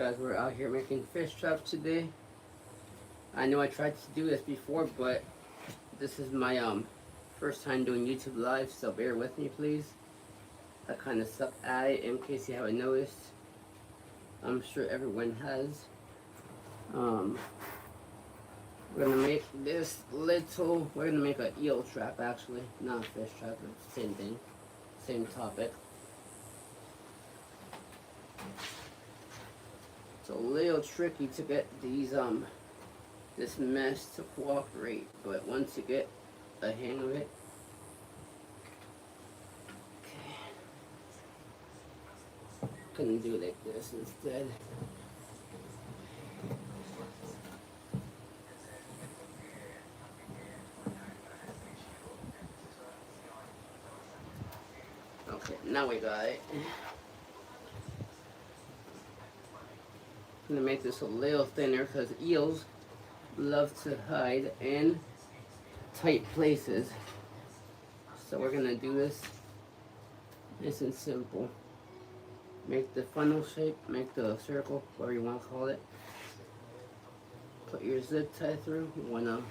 guys, we're out here making fish traps today. I know I tried to do this before, but this is my first time doing YouTube live, so bear with me please. I kind of suck at it in case you haven't noticed. I'm sure everyone has. We're gonna make this little, we're gonna make an eel trap actually, not a fish trap, but same thing, same topic. It's a little tricky to get these this mesh to cooperate, but once you get a hang of it, okay. Gonna do it like this instead. Okay, now we got it. I'm gonna make this a little thinner because eels love to hide in tight places. So we're gonna do this nice and simple. Make the funnel shape, make the circle, whatever you want to call it. Put your zip tie through. You wanna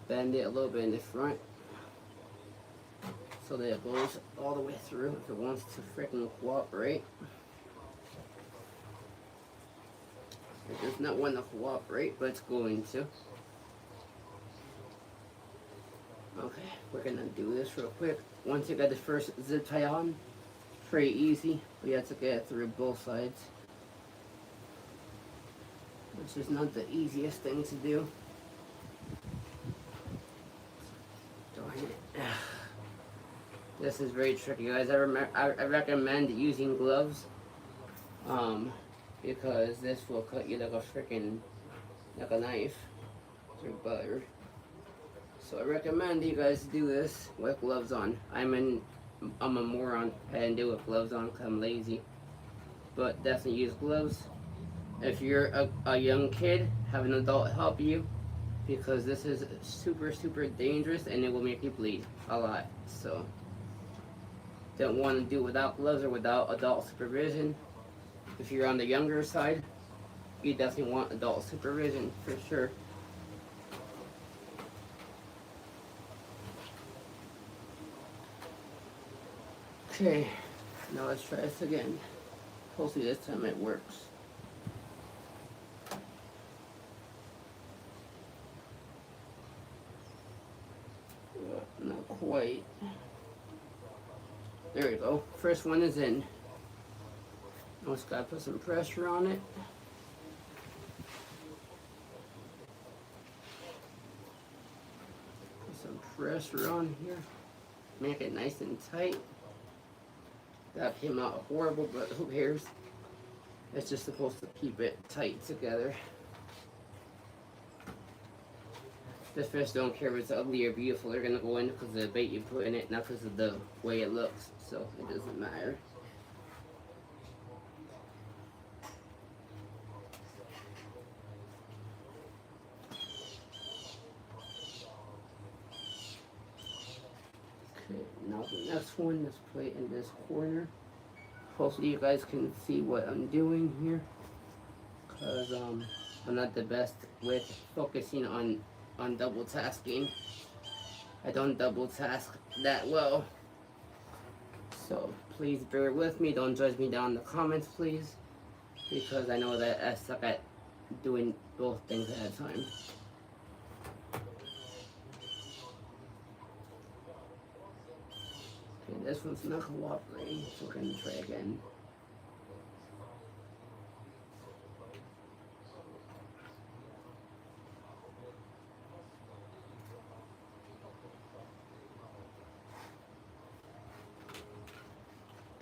bend it a little bit in the front so that it goes all the way through if it wants to freaking cooperate. It does not want to cooperate, but it's going to. Okay, we're gonna do this real quick. Once you got the first zip tie on, pretty easy, but you have to get it through both sides, which is not the easiest thing to do. Darn it. This is very tricky, guys. I recommend using gloves. Because this will cut you like a freaking, like a knife through butter. So I recommend you guys do this with gloves on. I'm a moron. I didn't do it with gloves on because I'm lazy. But definitely use gloves. If you're a young kid, have an adult help you, because this is super, super dangerous and it will make you bleed a lot. So don't want to do it without gloves or without adult supervision. If you're on the younger side, you definitely want adult supervision for sure. Okay, now let's try this again. Hopefully this time it works. Not quite. There we go. First one is in. Now just gotta put some pressure on it. Put some pressure on here. Make it nice and tight. That came out horrible, but who cares? It's just supposed to keep it tight together. The fish don't care if it's ugly or beautiful. They're gonna go in because of the bait you put in it, not because of the way it looks. So it doesn't matter. Now the next one, let's put it in this corner. Hopefully you guys can see what I'm doing here, because I'm not the best with focusing on double tasking. I don't double task that well, so please bear with me. Don't judge me down in the comments please, because I know that I suck at doing both things at a time. This one's not cooperating, so we're gonna try again.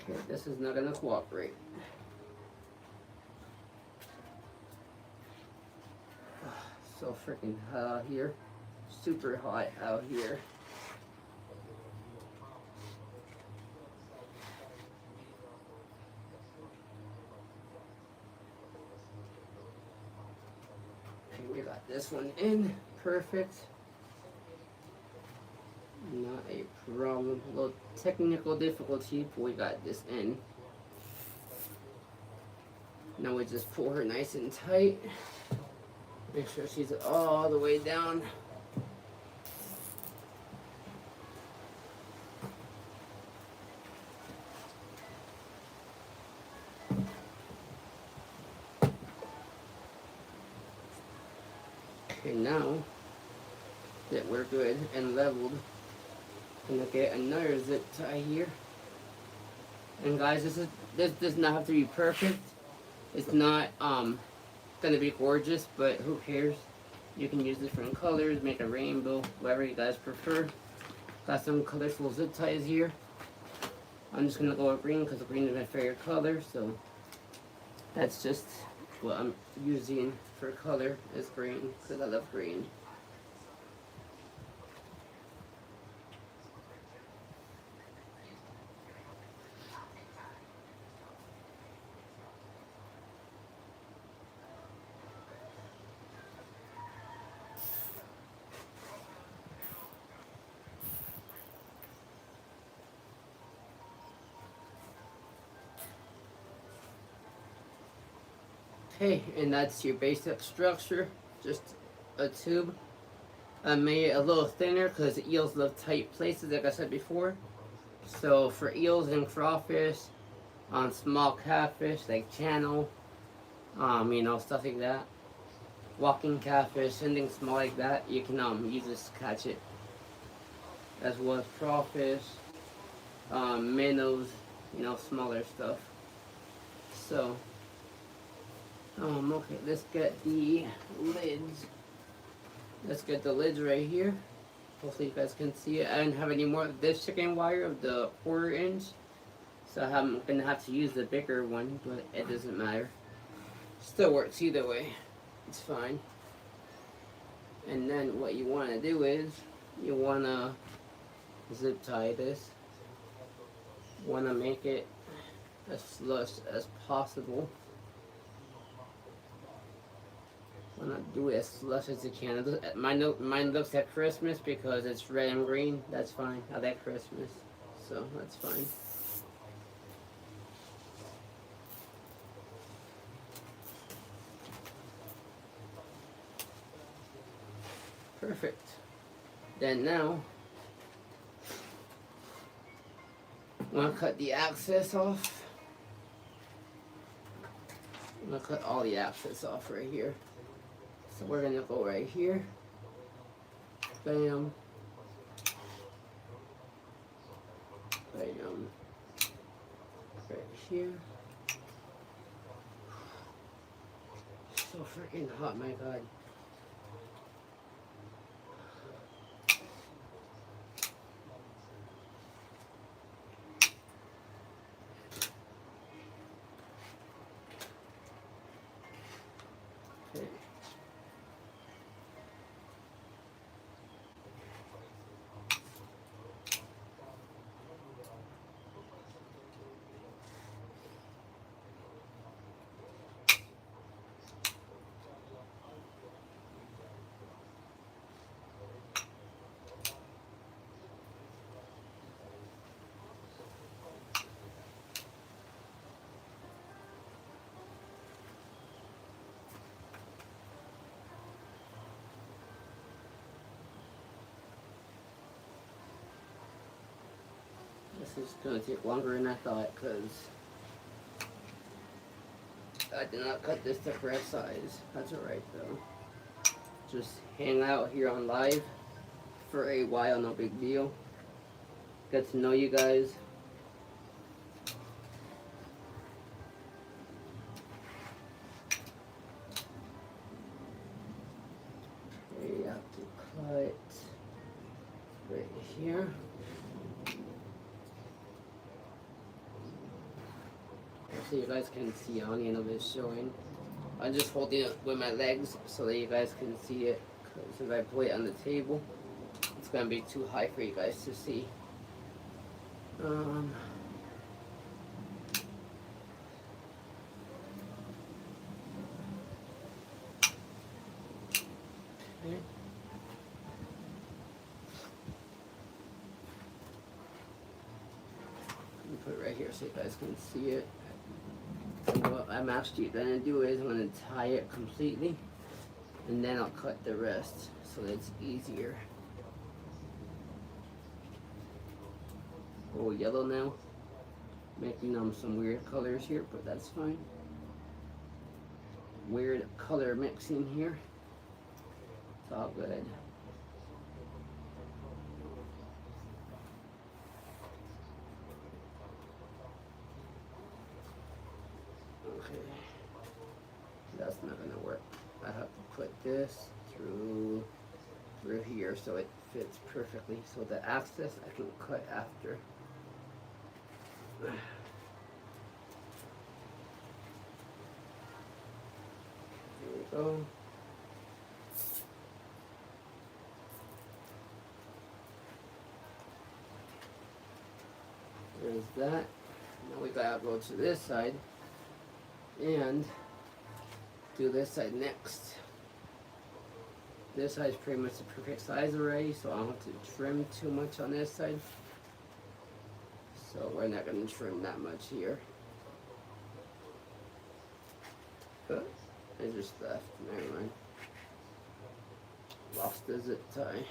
Okay, this is not gonna cooperate. So freaking hot out here. Super hot out here. We got this one in, perfect. Not a problem. A little technical difficulty, but we got this in. Now we just pull her nice and tight. Make sure she's all the way down. Okay, now that we're good and leveled, I'm gonna get another zip tie here. And guys, this does not have to be perfect. It's not gonna be gorgeous, but who cares? You can use different colors, make a rainbow, whatever you guys prefer. Got some colorful zip ties here. I'm just gonna go with green because green is my favorite color, so that's just what I'm using for color is green because I love green. Okay, and that's your basic structure, just a tube. I made it a little thinner because eels love tight places, like I said before. So for eels and crawfish, on small catfish like channel, you know, stuff like that. Walking catfish, anything small like that, you can use this to catch it. As well as crawfish, minnows, you know, smaller stuff. So, okay, let's get the lids. Let's get the lids right here. Hopefully you guys can see it. I didn't have any more of this chicken wire of the 1/4 inch. So I'm gonna have to use the bigger one, but it doesn't matter. Still works either way. It's fine. And then what you wanna do is, you wanna zip tie this. You wanna make it as flush as possible. Wanna do it as flush as you can. Mine looks like Christmas because it's red and green. That's fine. I like Christmas, so that's fine. Perfect. Then now, I'm gonna cut the access off. I'm gonna cut all the access off right here. So we're gonna go right here. Bam. Bam. Right here. So freaking hot, my God. Okay. This is going to take longer than I thought because I did not cut this the correct size. That's alright though. Just hang out here on live for a while, no big deal. Get to know you guys. Okay, you have to cut right here. So you guys can see, I don't even know if it's showing. I'm just holding it with my legs so that you guys can see it. Because if I put it on the table, it's going to be too high for you guys to see. Okay. Put it right here so you guys can see it. what I'm actually gonna do is I'm gonna tie it completely, and then I'll cut the rest so that it's easier. Oh, yellow now, making some weird colors here, but that's fine. Weird color mixing here. It's all good. Okay, that's not gonna work. I have to put this through here so it fits perfectly. So the axis I can cut after. There we go. There's that. Now we gotta go to this side and do this side next. This side is pretty much the perfect size already, so I don't have to trim too much on this side. So we're not gonna trim that much here. But I just left, never mind. Lost the zip tie.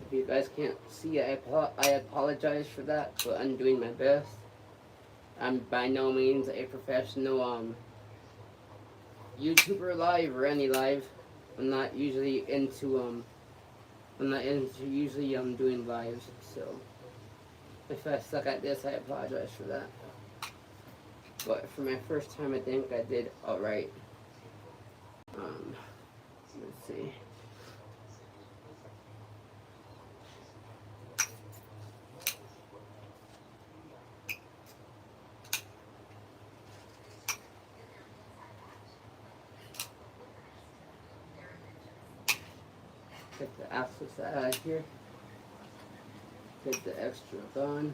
If you guys can't see, I apologize for that, but I'm doing my best. I'm by no means a professional YouTuber live or any live. I'm not usually into usually doing lives, so if I suck at this, I apologize for that. But for my first time, I think I did alright. Let's see. Get the axis out of here. Get the extra gone.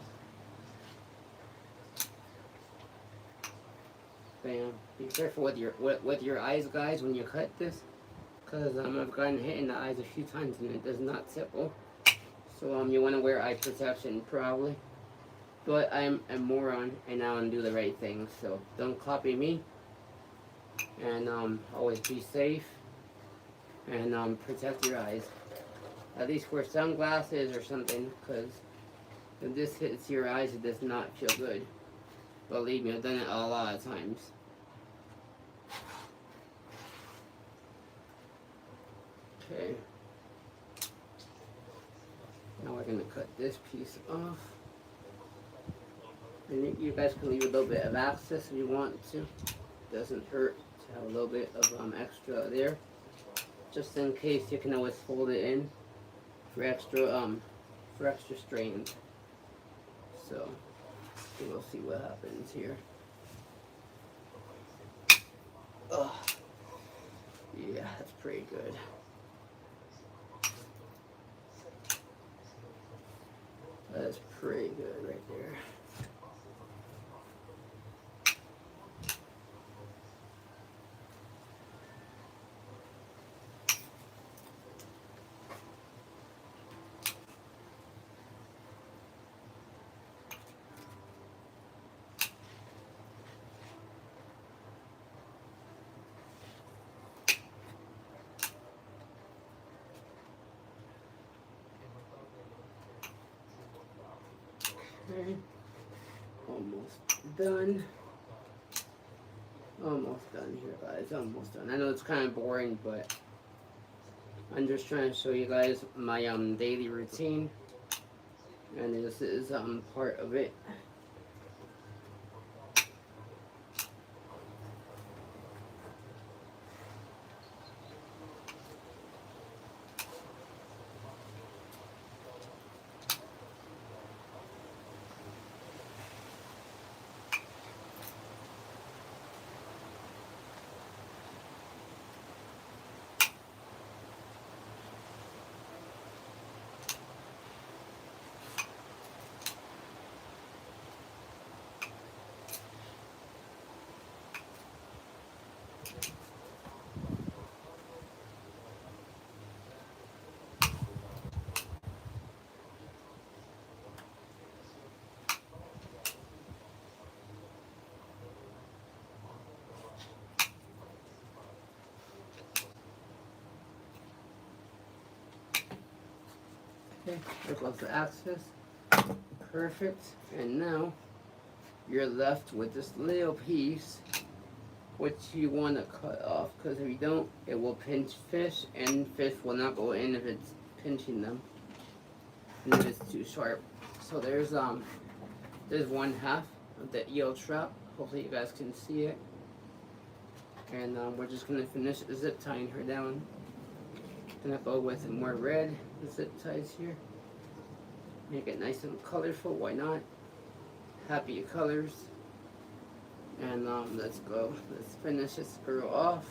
Bam. Be careful with your eyes, guys, when you cut this, because I've gotten hit in the eyes a few times and it does not tickle. So you want to wear eye protection probably. But I'm a moron and I want to do the right thing. So don't copy me. And always be safe. And protect your eyes. At least wear sunglasses or something, because if this hits your eyes, it does not feel good. Believe me, I've done it a lot of times. Okay. Now we're going to cut this piece off. And you guys can leave a little bit of access if you want to. Doesn't hurt to have a little bit of extra there. Just in case, you can always fold it in for extra strains. So we'll see what happens here. Oh, yeah, that's pretty good. That's pretty good right there. Okay. Almost done. Almost done here, guys. Almost done. I know it's kind of boring, but I'm just trying to show you guys my daily routine, and this is part of it. Okay, there goes the axis. Perfect. And now you're left with this little piece which you want to cut off, because if you don't, it will pinch fish, and fish will not go in if it's pinching them, and if it's too sharp. So there's one half of the eel trap. Hopefully you guys can see it. And we're just gonna finish zip tying her down. Gonna go with more red zip ties here. Make it nice and colorful. Why not? Happy colors. And let's go. Let's finish this girl off.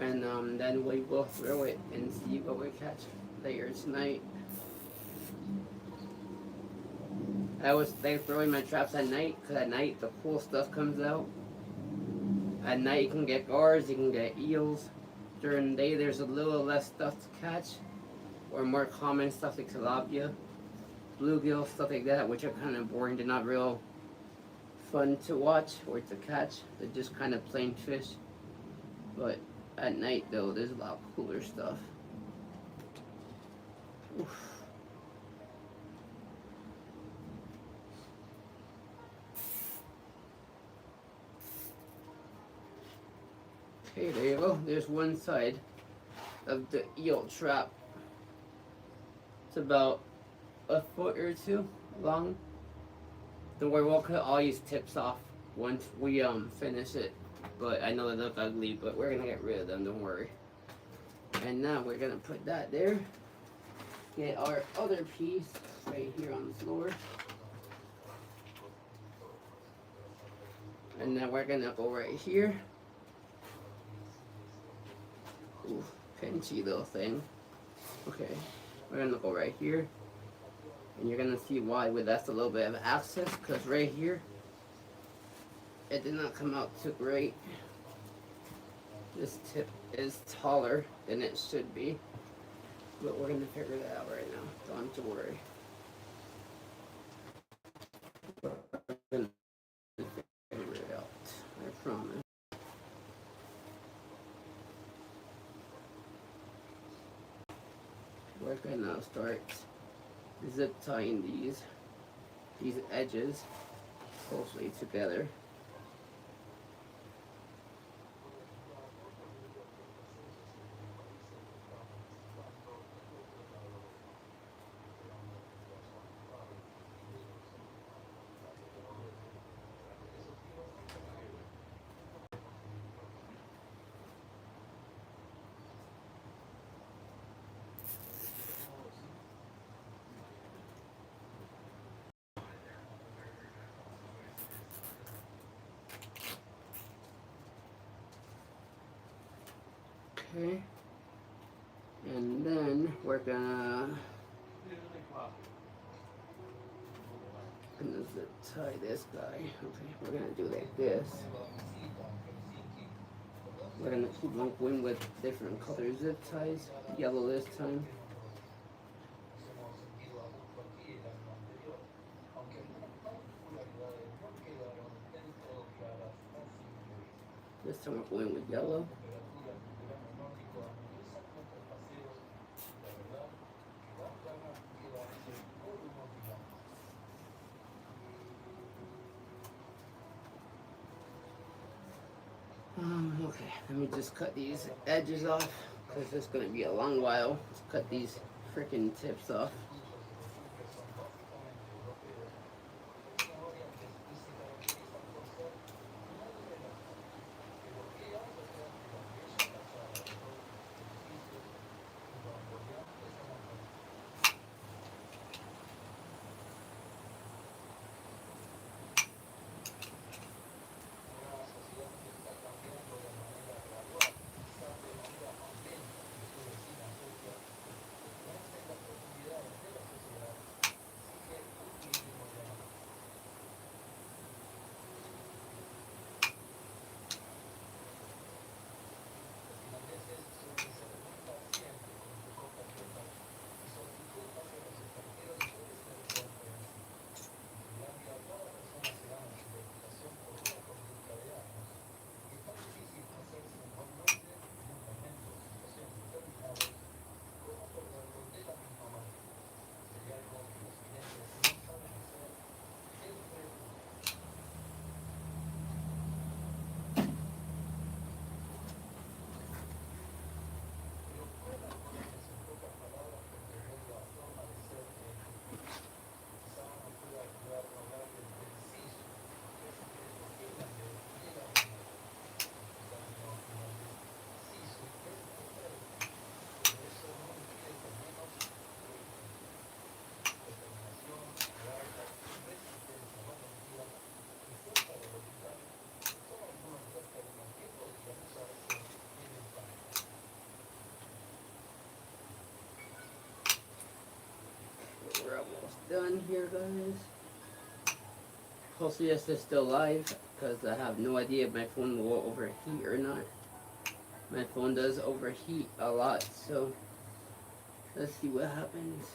And then we will throw it and see what we catch later tonight. I was throwing my traps at night, because at night the cool stuff comes out. At night you can get gars, you can get eels. During the day there's a little less stuff to catch, or more common stuff like tilapia, bluegill, stuff like that, which are kind of boring. They're not real fun to watch or to catch. They're just kind of plain fish. But at night though, there's a lot cooler stuff. Oof. Okay, there you go. There's one side of the eel trap. It's about a foot or two long. Don't worry, we'll cut all these tips off once we finish it. But I know they look ugly, but we're gonna get rid of them, don't worry. And now we're gonna put that there. Get our other piece right here on the floor. And then we're gonna go right here. Ooh, pinchy little thing. Okay, we're gonna go right here. And you're gonna see why we left a little bit of access, because right here, it did not come out too great. This tip is taller than it should be. But we're gonna figure that out right now. Don't have to worry. We're gonna figure it out. I promise. We're gonna start zip tying these edges closely together. Okay, and then we're gonna zip tie this guy. Okay, we're gonna do like this. We're gonna keep on going with different color zip ties. Yellow this time. This time we're going with yellow. Okay, let me just cut these edges off, because it's going to be a long while to cut these freaking tips off. we're almost done here, guys. Hopefully this is still live, because I have no idea if my phone will overheat or not. My phone does overheat a lot, so let's see what happens.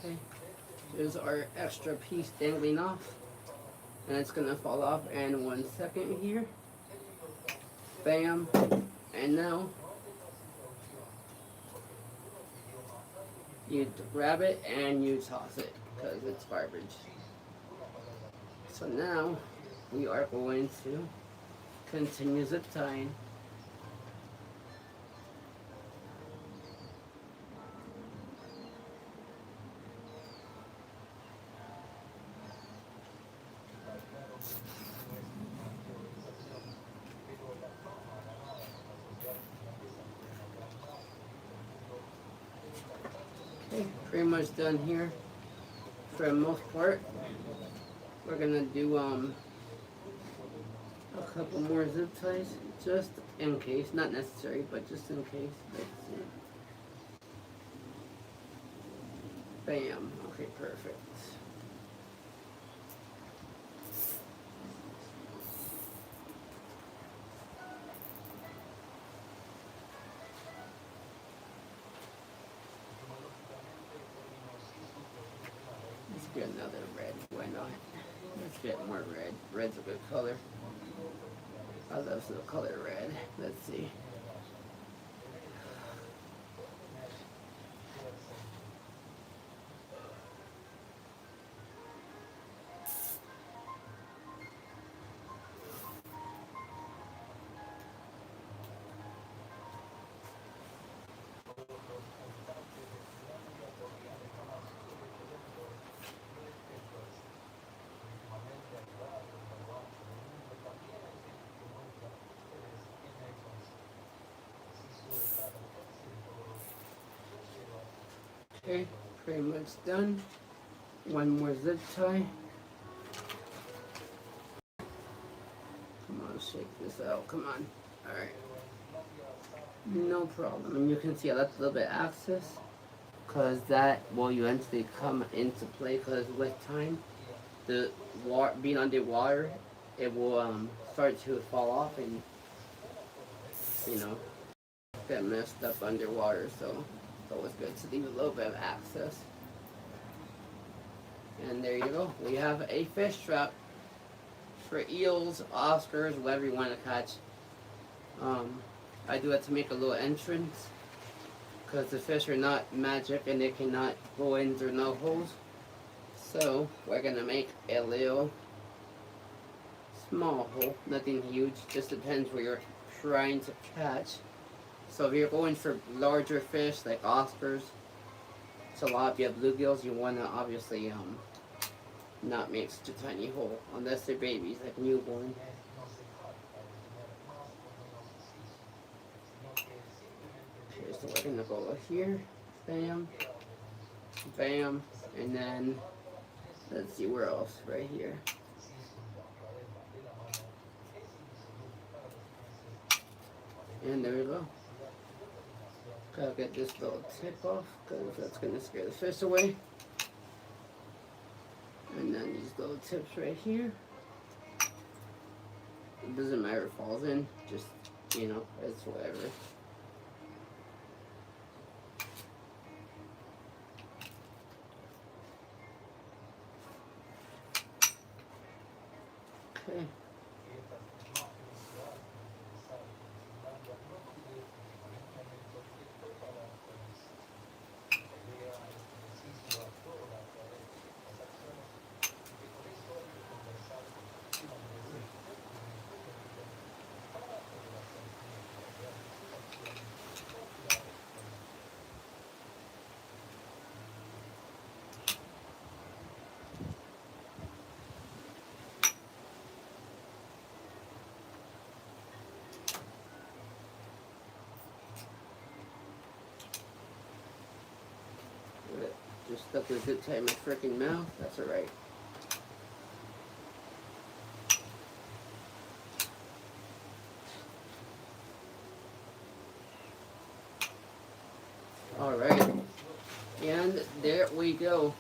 Okay, there's our extra piece dangling off, and it's gonna fall off in 1 second here. Bam, and now you grab it and you toss it because it's garbage. So now we are going to continue zip tying. Okay, pretty much done here for the most part. We're gonna do a couple more zip ties just in case, not necessary, but just in case. Let's see. Bam. Okay, perfect. Let's get another red. Why not? Let's get more red. Red's a good color. I love the color red. Let's see. Okay, pretty much done. One more zip tie. Come on, shake this out. Come on. Alright. No problem. And you can see I left a little bit of excess because that will eventually come into play because with time, the water, being underwater, it will start to fall off and, you know, get messed up underwater. So it's always good to leave a little bit of access. And there you go. We have a fish trap for eels, Oscars, whatever you want to catch. I do it to make a little entrance because the fish are not magic and they cannot go in through no holes. So we're gonna make a little small hole, nothing huge, just depends where you're trying to catch. So if you're going for larger fish like Oscars, tilapia, bluegills, you want to obviously not make such a tiny hole unless they're babies like newborn. Okay, so we're gonna go here, bam, bam, and then let's see where else, right here. And there we go. Gotta get this little tip off because that's gonna scare the fish away. And then these little tips right here. It doesn't matter if it falls in, just, you know, it's whatever. Okay. Just stuck the zip tie in my freaking mouth. That's alright. Alright. And there we go.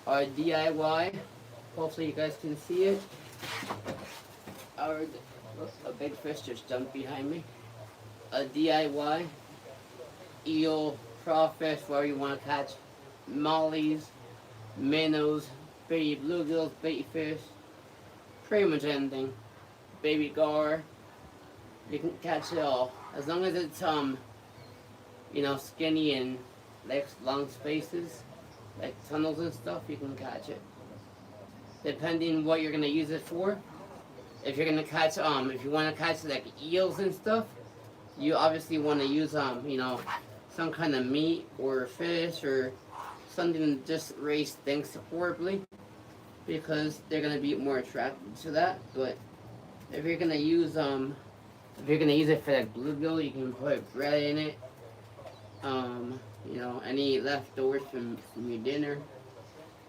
Our DIY. Hopefully you guys can see it. A big fish just jumped behind me. A DIY eel, crawfish, whatever you want to catch, mollies, minnows, baby bluegills, bait fish, pretty much anything. Baby gar, you can catch it all. As long as it's skinny and like long spaces, like tunnels and stuff, you can catch it. Depending what you're gonna use it for. If you're gonna catch if you want to catch like eels and stuff, you obviously want to use some kind of meat or fish or something to just raise things horribly, because they're gonna be more attracted to that. But if you're gonna use it for like bluegill, you can put bread in it. Any leftovers from your dinner,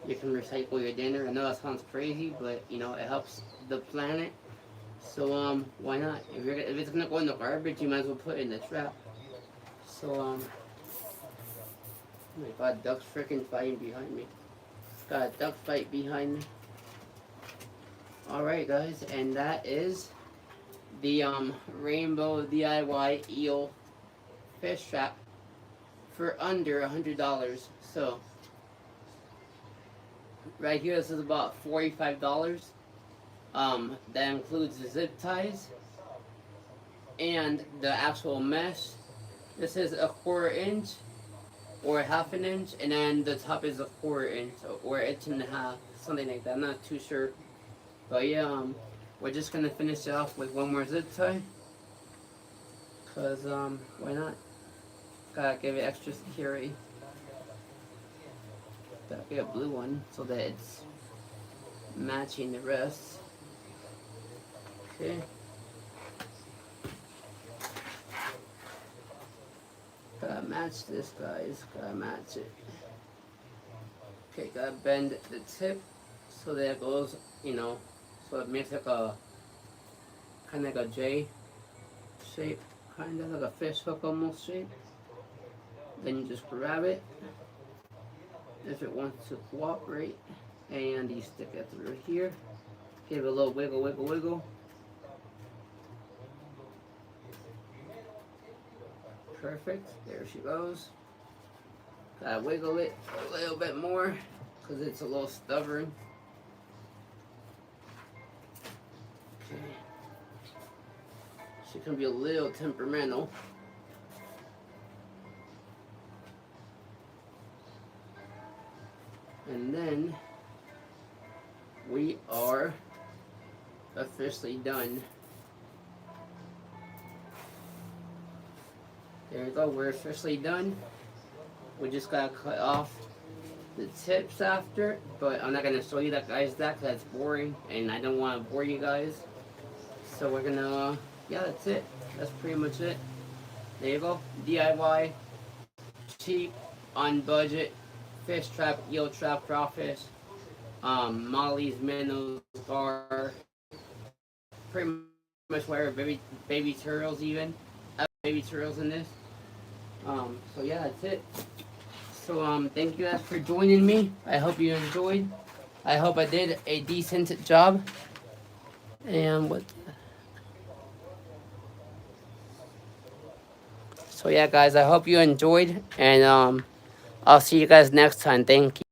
you can recycle your dinner. I know that sounds crazy, but it helps the planet. So why not? If it's gonna go in the garbage, you might as well put it in the trap. So oh my god, duck's freaking fighting behind me. Got a duck fight behind me. Alright guys, and that is the Rainbow DIY eel fish trap for under $100. So right here, this is about $45. That includes the zip ties and the actual mesh. This is a 1/4 inch or 1/2 inch, and then the top is a 1/4 inch or 1.5 inch, something like that. I'm not too sure, but yeah, we're just gonna finish it off with one more zip tie, cause why not? Gotta give it extra security. Gotta get a blue one so that it's matching the rest. Okay. Gotta match this, guys. Gotta match it. Okay, gotta bend the tip so that it goes, so it makes like a kind of like a J shape, kind of like a fish hook almost shape. Then you just grab it if it wants to cooperate, and you stick it through here. Give it a little wiggle, wiggle, wiggle. Perfect. There she goes. Gotta wiggle it a little bit more because it's a little stubborn. Okay. She can be a little temperamental. And then we are officially done. There we go, we're officially done. We just gotta cut off the tips after, but I'm not gonna show you that, guys, because that's boring, and I don't want to bore you guys. So we're gonna, yeah, that's it. That's pretty much it. There you go, DIY, cheap, on budget, fish trap, eel trap, crawfish, mollies, minnows, gar, pretty much whatever, baby turtles even. I have baby turtles in this. So yeah, that's it. So thank you guys for joining me. I hope you enjoyed. I hope I did a decent job. And so yeah, guys, I hope you enjoyed, and I'll see you guys next time. Thank you.